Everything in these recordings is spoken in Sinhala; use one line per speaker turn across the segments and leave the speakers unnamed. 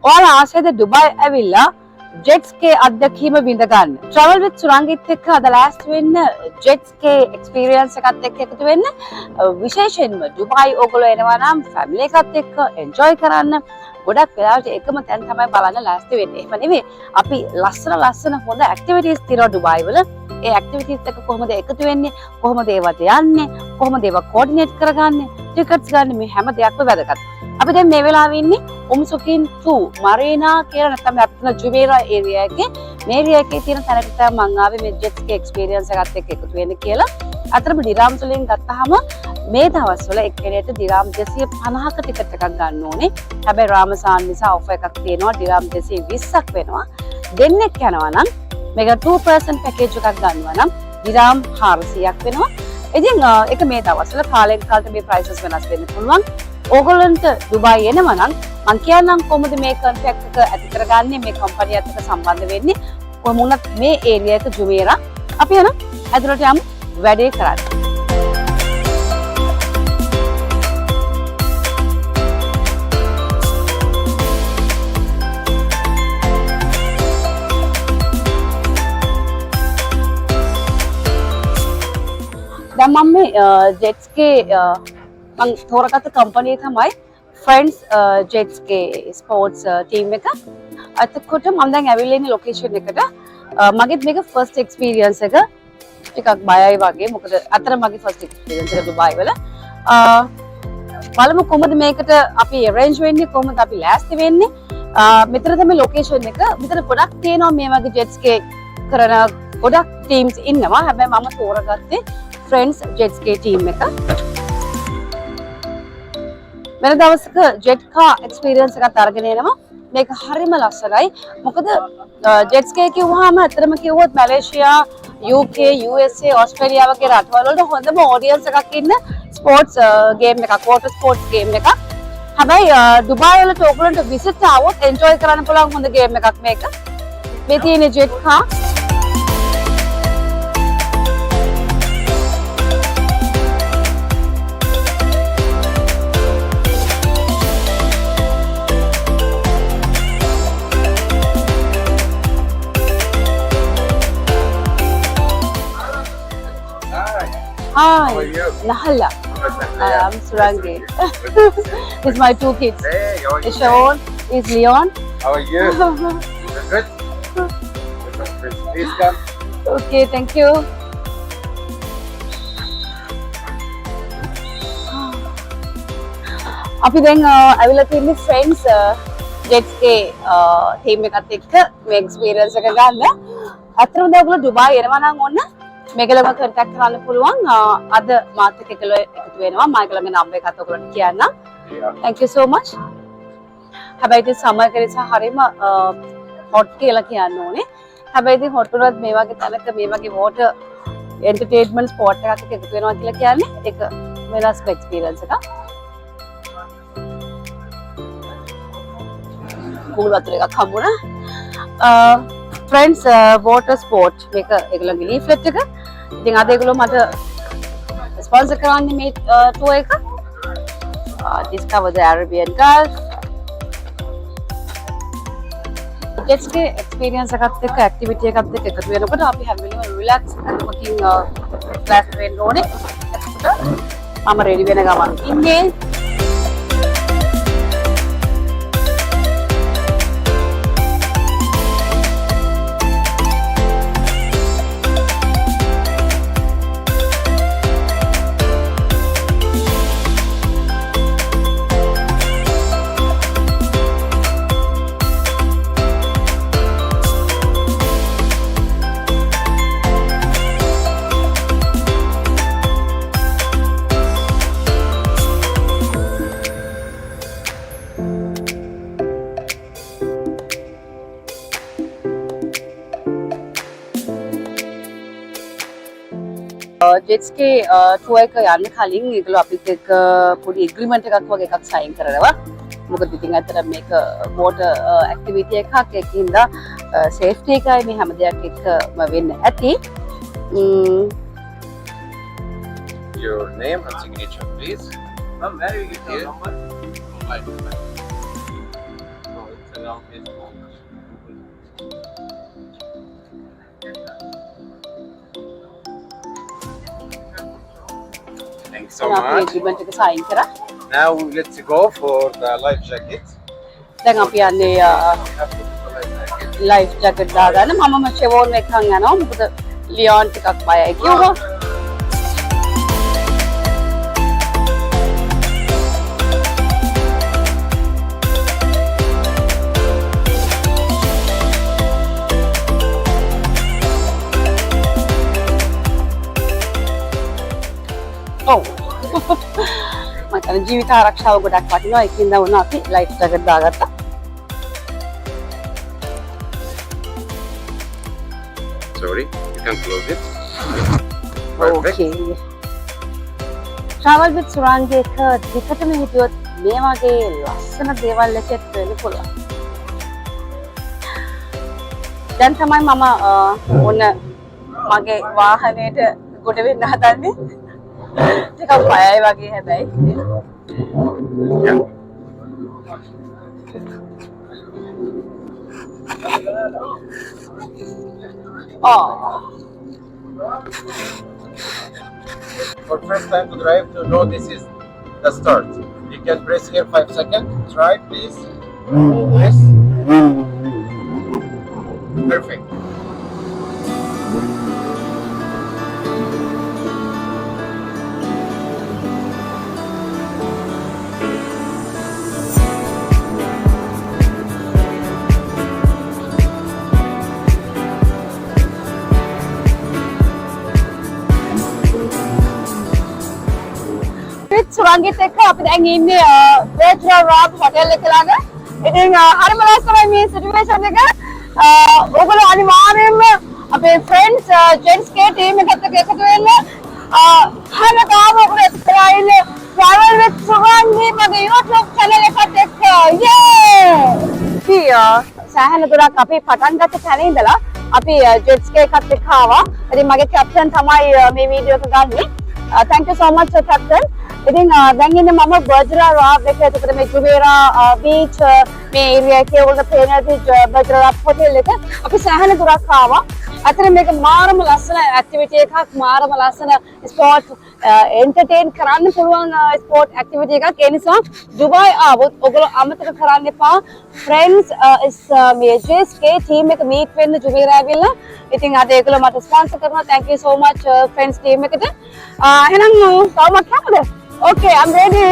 ඔයාලා ආසයිද ඩුබායි ඇවිල්ලා ජෙට් ස්කේ අත්දැකීම විඳ ගන්න. Travel with සුරංගිත් එක්ක අද last වෙන්න ජෙට් ස්කේ experience එකත් එක්ක එකතු වෙන්න. විශේෂයෙන්ම ඩුබායි ඕගොල්ලෝ එනවා නම් family එකත් එක්ක enjoy කරන්න. ගොඩක් වෙලාවට එකම තැන් තමයි බලන්න last වෙන්නේ. එහෙම නෙවෙයි. අපි ලස්සන හොඳ activities තියෙනවා ඩුබායි වල. ඒ activities එක කොහොමද එකතු වෙන්නේ? කොහොමද ඒවට යන්නේ? කොහොමද ඒවා coordinate කරගන්නේ? tickets ගන්න මේ හැම දෙයක්ම වැදගත්. අපි දැන් මේ වෙලාවේ ඉන්නේ උම්සුකින් 2 මරීනා කියලා නැත්නම් අපිට ජුමේරා ඒරියා එකේ මේ ඒරියා එකේ තියෙන තැනකට තමයි මම ආවේ මේ ජෙට් ස්කී එක්ස්පීරියන්ස් එකත් එක්ක එකතු වෙන්න කියලා. අතරම දිරාම් වලින් ගත්තාම මේ දවස්වල එක්කෙනෙක්ට දිරාම් 250ක ටිකට් එකක් ගන්න ඕනේ. හැබැයි රාමසාන් නිසා ඔෆර් එකක් තියෙනවා දිරාම් 220ක් වෙනවා. දෙන්නෙක් යනවා නම් මේක 2% පැකේජ් එකක් ගන්නවා නම් දිරාම් 400ක් වෙනවා. ඉතින් ඒක මේ දවස්වල කාලෙන් කාලට මේ ප්‍රයිසස් වෙනස් වෙන්න පුළුවන්. ඕගොල්ලන්ට ඩුබායි එනවා නම් මං කියන්නම් කොහොමද මේ කොන්ට්‍රැක්ට් එක ඇති කරගන්නේ මේ කම්පැනියත් එක්ක සම්බන්ධ වෙන්නේ කොහොමුණත් මේ ඒරියා එක ජුමේරා අපි යන ඇතුළට යමු වැඩේ කරන්න. දැන් මම මේ ජෙට් ස්කේ මං තෝරගත්ත කම්පැනි තමයි ෆ්‍රෙන්ඩ්ස් ජෙට් ස්කේ ස්පෝර්ට්ස් ටීම් එක. එතකොට මම දැන් ඇවිල්ලා ඉන්නේ ලොකේෂන් එකට. මගේත් මේක ෆස්ට් එක්ස්පීරියන්ස් එක. ටිකක් බයයි වගේ. මොකද අතර මගේ ෆස්ට් එක්ස්පීරියන්ස් එක ඩුබායි වල. බලමු කොහොමද මේකට අපි arrange වෙන්නේ කොහොමද අපි ලෑස්ති වෙන්නේ. මෙතන තමයි ලොකේෂන් එක. මෙතන ගොඩක් තියෙනවා මේ වගේ ජෙට් ස්කේ කරන ගොඩක් ටීම්ස් ඉන්නවා. හැබැයි මම තෝරගත්තේ ෆ්‍රෙන්ඩ්ස් ජෙට් ස්කේ ටීම් එක. වෙන දවසක ජෙට් කා එක්ස්පීරියන්ස් එකක් අරගෙන එනවා. මේක හරිම ලස්සනයි. මොකද ජෙට් ස්කේ කිව්වහම අතරම කිව්වොත් මැලේසියා, UK, USA, ඕස්ට්‍රේලියා වගේ රටවල් වල හොඳම ඔඩියන්ස් එකක් ඉන්න ස්පෝර්ට්ස් ගේම් එකක්, වෝටර් ස්පෝර්ට්ස් ගේම් එකක්. හැබැයි ඩුබායි වලට ඔයගොල්ලන්ට විසිට් ආවොත් එන්ජොයි කරන්න පුළුවන් හොඳ ගේම් එකක් මේක. මේ තියෙන ජෙට් කා Hi.
How are you?
Nahalla. I'm Surangi. These my two kids.
Hey, how are you?
Sean is Leon.
How are you? Good? Please come.
Okay, thank you. අපි දැන් ඇවිල්ලා තියෙන්නේ friends jet ski team එකත් එක්ක මේ experience එක ගන්න. අතරම දැන් ඔයගොල්ලෝ ඩුබායි එනවා නම් ඕන්න මේගොල්ලෝ contact කරන්න පුළුවන්. අද මාත් එක්ක එකතු වෙනවා. මම ඒගොල්ලන්ගේ number එකත් ඔයගොල්ලන්ට කියන්නම්. Thank you so much. හැබැයි ඉතින් summer එක නිසා හරියම hot කියලා කියන්න ඕනේ. හැබැයි ඉතින් hot වුණත් මේ වගේ තැනක මේ වගේ water entertainment sport එකක් එක්ක එකතු වෙනවා කියලා කියන්නේ ඒක වෙනස් experience එකක්. කුළු වතුර එකක් හම්බුණා. Friends water sport මේක ඒගොල්ලන්ගේ leaflet එක. ඉතින් අද ඒගොල්ලෝ මට ස්පොන්සර් කරන්නේ මේ tour එක. Discover the Arabian Gulf. jet ski experience එකත් එක්ක activity එකත් එක්ක එකතු වෙනකොට අපි හැම වෙලේම relax කරමුකින් class වෙන්න ඕනේ. එතකොට මම ready වෙන ගමන් ඉන්නේ. jet ski tour එක යන්න කලින් ඒගොල්ලෝ අපිත් එක්ක පොඩි agreement එකක් වගේ එකක් sign කරනවා. මොකද ඉතින් අතර මේක water activity එකක් ඒකින්ද safety එකයි මේ හැම දෙයක් එක්කම වෙන්න ඇති.
Your name and signature, please.
Ma'am, where you get your number?
Right.
Oh, it's a
on Facebook. Thanks so
අපි
much.
agreement එක sign කරා.
Now let's go for the life jacket.
දැන් අපි යන්නේ
You have to put the life jacket.
Life jacket දාගන්න. මමම ෂෙවෝන් එකක් යනවා. මොකද ලියෝන් ටිකක් බයයි කිව්වා. ඔව්. මම හිතන්නේ ජීවිත ආරක්ෂාව ගොඩක් වටිනවා. ඒකින්ද වුණා අපි ලයිෆ් ජැකට් දාගත්තා.
Sorry, you can close it. Perfect.
Okay. Travel with Surangi එක දිගටම හිටියොත් මේ වගේ ලස්සන දේවල් එකත් වෙන්න පුළුවන්. දැන් තමයි මම ඔන්න මගේ වාහනේට ගොඩ වෙන්න හදන්නේ. ටිකක් බයයි වගේ හැබැයි.
Yeah. For first time to drive, to know this is the start. You can press here 5 seconds. Try, please. Press. Perfect.
සුරංගීත් එක්ක අපි දැන් ඉන්නේ Virtual Rob hotel එක ළඟ. ඉතින් හරිම ලස්සනයි මේ සිටුේෂන් එක. ඔයගොල්ලෝ අනිවාර්යයෙන්ම අපේ friends Gents K team එකත් එක්ක එකතු වෙන්න. හැමදාම ඔයගොල්ලෝ එක්කලා ඉන්නේ Travel with සුරංගී මගේ YouTube channel එකත් එක්ක. සෑහෙන දුරක් අපි පටන් ගත්ත තැන ඉඳලා අපි Gents K එකත් එක්ක ආවා. ඉතින් මගේ captain තමයි මේ වීඩියෝ එක ගන්නේ. Thank you so much captain. ඉතින් දැන් ඉන්නේ මම බර්ජරා රාබ් එකේ. එතකොට මේ ජුමේරා බීච් මේ ඒරියා එකේ වල පේන ඇති බර්ජරා රාබ් හොටෙල් එක. අපි සෑහෙන දුරක් ආවා. අතන මේක මාරම ලස්සන ඇක්ටිවිටි එකක්, මාරම ලස්සන ස්පෝර්ට් එන්ටර්ටේන් කරන්න පුළුවන් ස්පෝර්ට් ඇක්ටිවිටි එකක්. ඒ නිසා දුබායි ආවොත් ඔයගොල්ලෝ අමතක කරන්න එපා. friends මේ JSK team එක meet වෙන්න ජුමේරා ඇවිල්ලා. ඉතින් අද ඒගොල්ලෝ මට ස්පොන්සර් කරනවා. thank you so much friends team එකට. එහෙනම් තවමත් හැමද? Okay, I'm ready.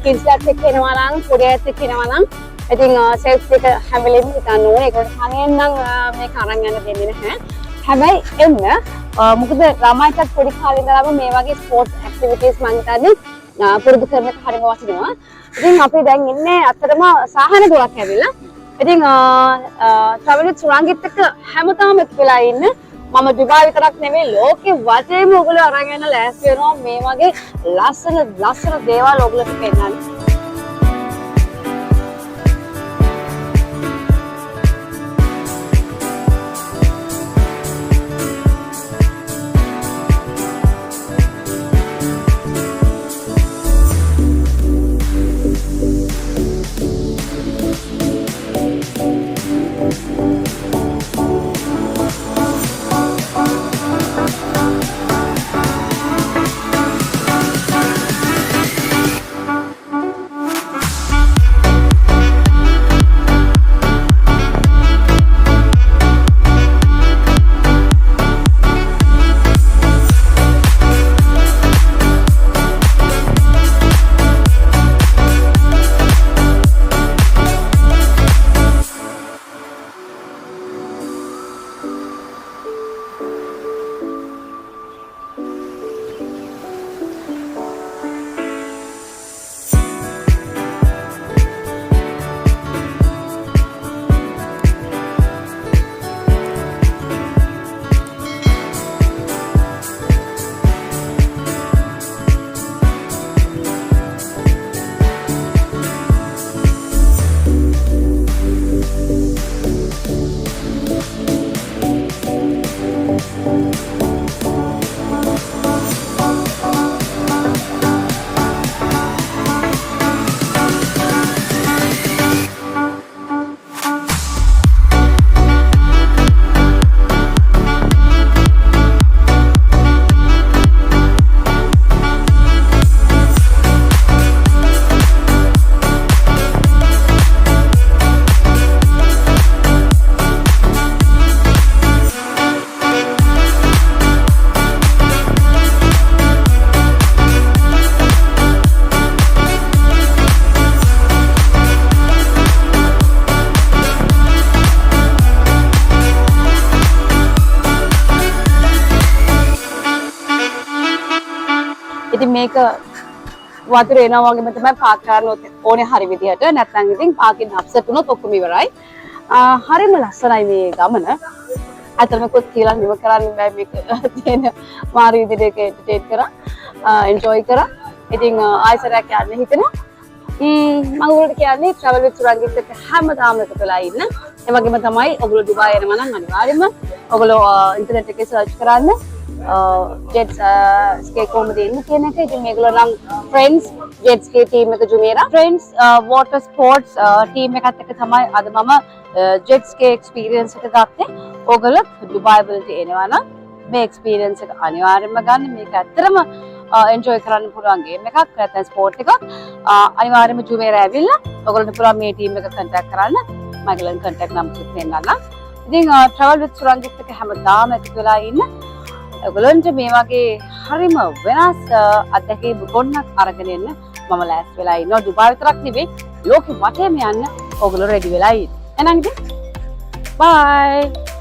කිඩ්ස්ලත් එක්ක එනවා නම් පොඩියත් එක්ක එනවා නම් ඉතින් සෙල්ෆ් එක හැම වෙලෙම හිතන්න ඕනේ. ඒකට කණෙන් නම් මේක අරන් යන්න දෙන්නේ නැහැ. හැබැයි එන්න මොකද ළමයිටත් පොඩි කාලේ ඉඳලාම මේ වගේ ස්පෝර්ට්ස් ඇක්ටිවිටීස් මම හිතන්නේ පුරුදු කරන එක හරිම වටිනවා. ඉතින් අපි දැන් ඉන්නේ අතරම සාහන දුරක් ඇවිල්ලා. ඉතින් travel with සුරංගීත් එක්ක හැමදාම එක් වෙලා ඉන්න. මම දුබායි විතරක් නෙමෙයි ලෝකෙ වටේම ඔයගොල්ලෝ අරන් යන ලෑස්ති වෙනවා මේ වගේ ලස්සන දේවල් ඔයගොල්ලෝ පෙන්නන්න. මේක වතුර එනවා වගේම තමයි පාක් කරන්න ඕනේ හරි විදිහට. නැත්නම් ඉතින් පාකින් අප්සෙට් වුණොත් ඔක්කොම ඉවරයි. හරිම ලස්සනයි මේ ගමන. අතම කොත් කියලා නිව කරන්න බෑ මේක තියෙන මාරු විදිහට එන්ටර්ටේන් කරා. එන්ජොයි කරා. ඉතින් ආයෙසරයක් යන්න හිතෙනවා. මම ඔයගොල්ලෝ කියන්නේ travel with Surangiත් එක්ක හැමදාම එකතු වෙලා ඉන්න. ඒ වගේම තමයි ඔයගොල්ලෝ දුබායි එනවා නම් අනිවාර්යයෙන්ම ඔයගොල්ලෝ ඉන්ටර්නෙට් එකේ සර්ච් කරන්න jet ski කොහොමද එන්නේ කියන එක. ඉතින් මේගොල්ලෝ නම් friends jet ski team එක Jumeirah friends water sports team එකත් එක්ක තමයි අද මම jet ski experience එක ගත්තේ. ඔයගොල්ලෝ දුබායි වලට එනවා නම් මේ experience එක අනිවාර්යයෙන්ම ගන්න. මේක ඇත්තටම එන්ජොයි කරන්න පුළුවන් ගේම් එකක් නැත්නම් ස්පෝර්ට් එකක්. අනිවාර්යයෙන්ම Jumeirah ඇවිල්ලා ඔයගොල්ලන්ට පුළුවන් මේ ටීම් එක කන්ටැක්ට් කරන්න. මගේ කන්ටැක්ට් නම්බර් එක දෙන්නම්. ඉතින් travel with Surangiත් එක්ක හැමදාම එකතු වෙලා ඉන්න. ඔයගොල්ලන්ට මේ වගේ හරිම වෙනස් අත්දැකීම් ගොන්නක් අරගෙන එන්න මම ලෑස්ති වෙලා ඉන්නවා. දුබායි විතරක් නෙවෙයි ලෝකෙ වටේම යන්න ඔයගොල්ලෝ රෙඩි වෙලා ඉන්න. එහෙනම් ඉතින් bye.